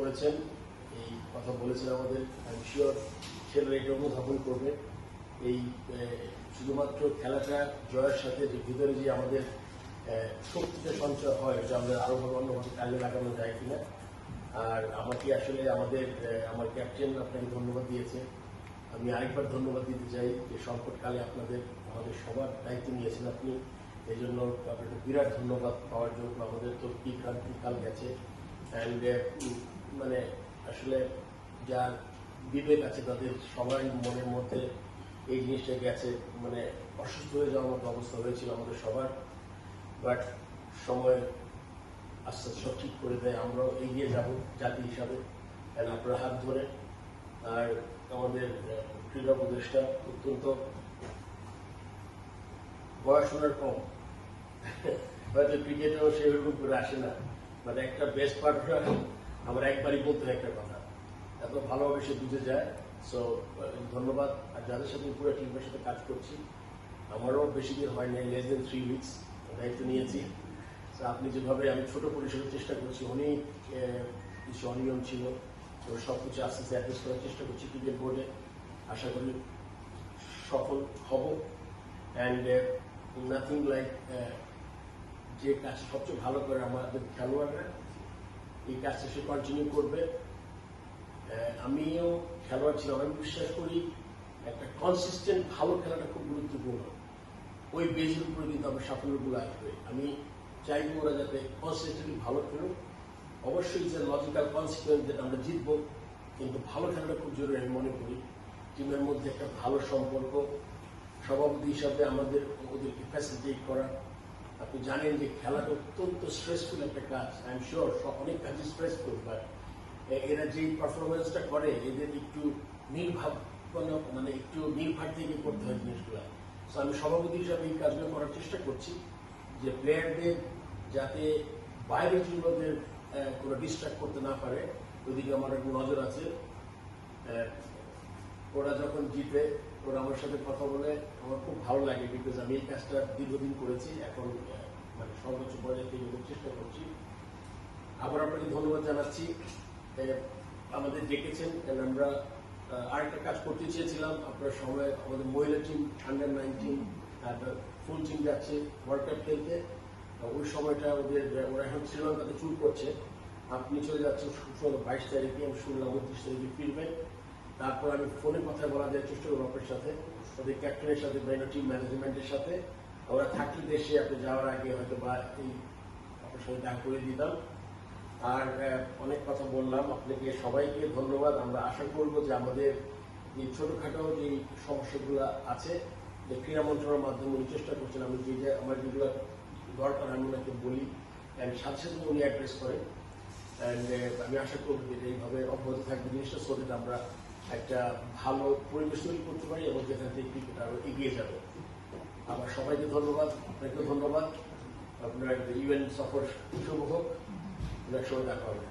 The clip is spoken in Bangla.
করেছেন, এই কথা বলেছেন আমাদের। আই এম শিওর ছেলেরা এটা অনুধাবন করবে। এই শুধুমাত্র খেলাটা জয়ের সাথে যে ভিতরে যে আমাদের শক্তিটা সঞ্চয় হয়, এটা আমরা আরোভাবে অন্যভাবে কাজে লাগানো যায় কিনা। আর আমাকে আসলে আমার ক্যাপ্টেন আপনাকে ধন্যবাদ দিয়েছে। আমি আরেকবার ধন্যবাদ দিতে চাই যে সংকটকালে আমাদের সবার দায়িত্ব নিয়েছেন আপনি। এই জন্য আপনাকে বিরাট ধন্যবাদ পাওয়ার জন্য। আমাদের তো কি কাল গেছে, অ্যান্ড মানে আসলে যার বিবেক আছে তাদের সবাই মনের মধ্যে এই জিনিসটা গেছে, মানে অসুস্থ হয়ে যাওয়ার মতো অবস্থা হয়েছিল আমাদের সবার। বাট সময় আস্তে আস্তে সব ঠিক করে দেয়, আমরাও এগিয়ে যাব জাতি হিসাবে আপনার হাত ধরে। আর আমাদের ক্রীড়া উপদেষ্টা অত্যন্ত বয়স ওনার কম, হয়তো ক্রিকেটেও সেরকম করে আসে না, বাট একটা বেস্ট পার্টনার আমার একবারই বলতে হয় একটা কথা, এত ভালোভাবে সে বুঝে যায়। সো ধন্যবাদ। আর যাদের সাথে পুরো টিমের সাথে কাজ করছি, আমারও বেশি দিন হয় নাই, লেস দেন 3 উইকস দায়িত্ব নিয়েছি। তো আপনি যেভাবে, আমি ছোট পরিসরে চেষ্টা করছি, অনেক কিছু অনিয়ম ছিল, তো সব কিছু আস্তে আস্তে অ্যাডজাস্ট করার চেষ্টা করছি ক্রিকেট বোর্ডে। আশা করি সফল হব। অ্যান্ড নাথিং লাইক যে কাজটা সবচেয়ে ভালো করে আমাদের খেলোয়াড়রা, এই কাজটা সে কন্টিনিউ করবে। আমিও খেলোয়াড় ছিলাম, আমি বিশ্বাস করি একটা কনসিস্টেন্ট ভালো খেলাটা খুব গুরুত্বপূর্ণ। ওই বেজের উপরে কিন্তু আমার সাফল্যগুলো আসবে। আমি চাইবো ওরা যাতে কনসিস্টেন্টলি ভালো খেলুক। অবশ্যই যে লজিক্যাল কনসিকুয়েন্স যেটা আমরা জিতবো, কিন্তু ভালো খেলাটা খুব জরুরি আমি মনে করি। টিমের মধ্যে একটা ভালো সম্পর্ক, সভাপতি হিসাবে আমাদের ওদেরকে ফ্যাসিলিটেট করা। আপনি জানেন যে খেলাটা অত্যন্ত স্ট্রেসফুল একটা কাজ। আই এম শিওর অনেক কাজই স্ট্রেসফুল, বাট এরা যে পারফরমেন্সটা করে এদের একটু নির্ভাব, মানে একটু নির্ভার থেকে করতে হয় জিনিসগুলো। সো আমি সভাপতি হিসাবে এই কাজগুলো করার চেষ্টা করছি যে প্লেয়ারদের যাতে বাইরের টিমদের কোনো ডিস্ট্রাক্ট করতে না পারে, ওইদিকে আমার একটু নজর আছে। ওরা যখন জিতে, ওরা আমার সাথে কথা বলে আমার খুব ভালো লাগে, বিকজ আমি এই কাজটা দীর্ঘদিন করেছি, এখন মানে সর্বোচ্চ পর্যায়ে থেকে চেষ্টা করছি। আবার আপনাকে ধন্যবাদ জানাচ্ছি, আমাদের ডেকেছেন। আমরা আরেকটা কাজ করতে চেয়েছিলাম, আপনার সময় আমাদের মহিলা টিম আন্ডার-19 ফুল টিম যাচ্ছে ওয়ার্ল্ড কাপ খেলতে। ওই সময়টা ওরা এখন শ্রীলঙ্কাতে চুর করছে। আপনি চলে যাচ্ছেন 22 তারিখে, আমি শুনলাম 29 তারিখে ফিরবেন। তারপর আমি ফোনে কথা বলা দেওয়ার চেষ্টা করবো আপনার সাথে, ওদের ক্যাপ্টেনের সাথে, টিম ম্যানেজমেন্টের সাথে। ওরা থাকলে দেশে আপনি যাওয়ার আগে হয়তো বা এই আপনার সঙ্গে দেখা করে দিতাম। আর অনেক কথা বললাম, আপনাকে সবাইকে ধন্যবাদ। আমরা আশা করব যে আমাদের যে ছোটখাটো যে সমস্যাগুলো আছে, যে ক্রীড়া মন্ত্রণালয়ের মাধ্যমে উনি চেষ্টা করছেন, আমি আমার যেগুলো দরকার আমি ওনাকে বলি, অ্যান্ড সাথে সাথে উনি অ্যাড্রেস করেন। অ্যান্ড আমি আশা করব যে এইভাবে অব্যাহত থাকবে জিনিসটা, সো দ্যাট আমরা একটা ভালো পরিবেশ তৈরি করতে পারি এবং যেখান থেকে ক্রিকেট আরো এগিয়ে যাবে। আমার সবাইকে ধন্যবাদ, আপনাকেও ধন্যবাদ। আপনার ইউএন সফর শুভ হোক, একসঙ্গে দেখা হবে।